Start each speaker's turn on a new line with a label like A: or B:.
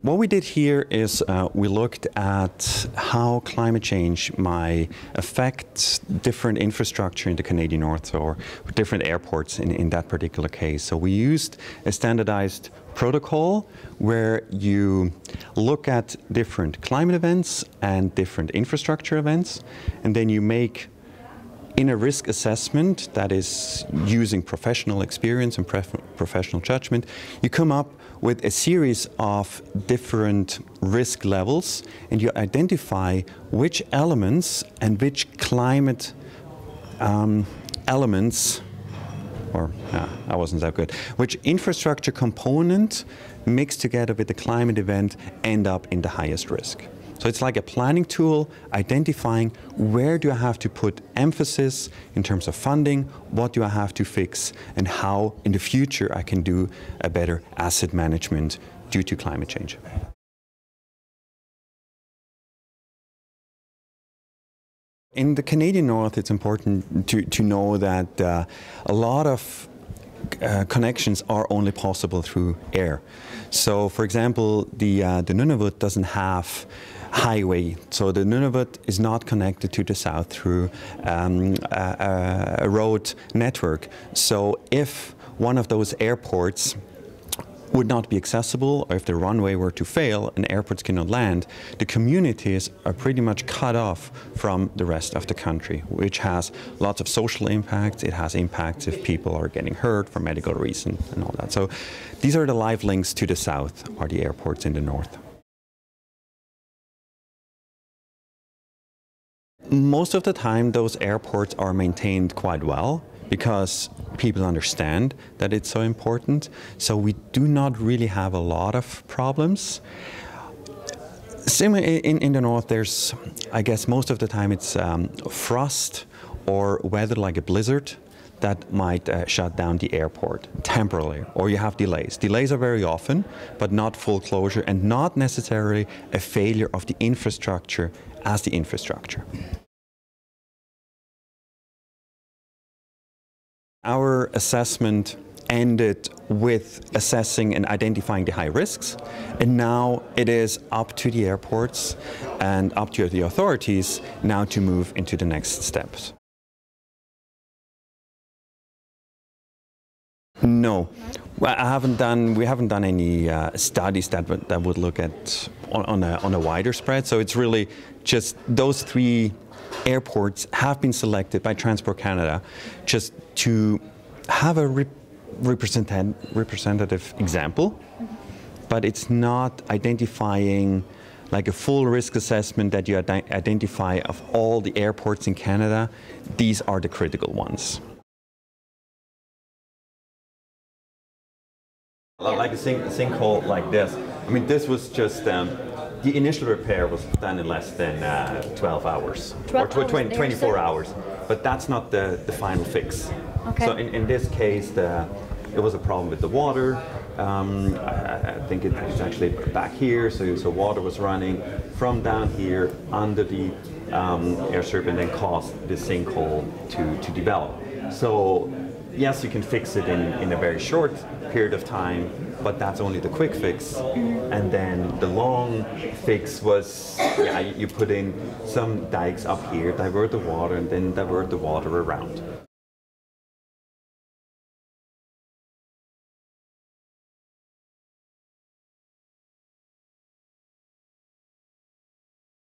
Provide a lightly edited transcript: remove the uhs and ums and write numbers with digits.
A: What we did here is we looked at how climate change might affect different infrastructure in the Canadian North, or different airports in that particular case. So we used a standardized protocol where you look at different climate events and different infrastructure events, and then you make in a risk assessment that is using professional experience and professional judgment, you come up with a series of different risk levels, and you identify which elements and which climate elements, or I wasn't that good, which infrastructure component mixed together with the climate event end up in the highest risk. So it's like a planning tool, identifying where do I have to put emphasis in terms of funding, what do I have to fix, and how in the future I can do a better asset management due to climate change. In the Canadian North, it's important to know that a lot of connections are only possible through air. So, for example, the Nunavut doesn't have highway, so the Nunavut is not connected to the south through a road network. So if one of those airports would not be accessible, or if the runway were to fail and airports cannot land, the communities are pretty much cut off from the rest of the country, which has lots of social impacts. It has impacts if people are getting hurt for medical reasons and all that. So these are the live links to the south, are the airports in the north. Most of the time, those airports are maintained quite well because people understand that it's so important. So we do not really have a lot of problems. Similar in the north, there's, I guess, most of the time it's frost or weather like a blizzard that might shut down the airport temporarily, or you have delays. Delays are very often, but not full closure, and not necessarily a failure of the infrastructure as the infrastructure. Our assessment ended with assessing and identifying the high risks, and now it is up to the airports and up to the authorities now to move into the next steps. No, we haven't done any studies that would look at on a wider spread. So it's really just those three airports have been selected by Transport Canada just to have a representative example, but it's not identifying like a full risk assessment that you identify of all the airports in Canada. These are the critical ones. Like a sinkhole like this. I mean, this was just the initial repair was done in less than 12 hours, or 24 hours. But that's not the final fix. Okay. So in this case, it was a problem with the water. I think it was actually back here, so water was running from down here under the airstrip and then caused the sinkhole to develop. So yes, you can fix it in a very short period of time, but that's only the quick fix. And then the long fix was, you put in some dikes up here, divert the water, and then divert the water around.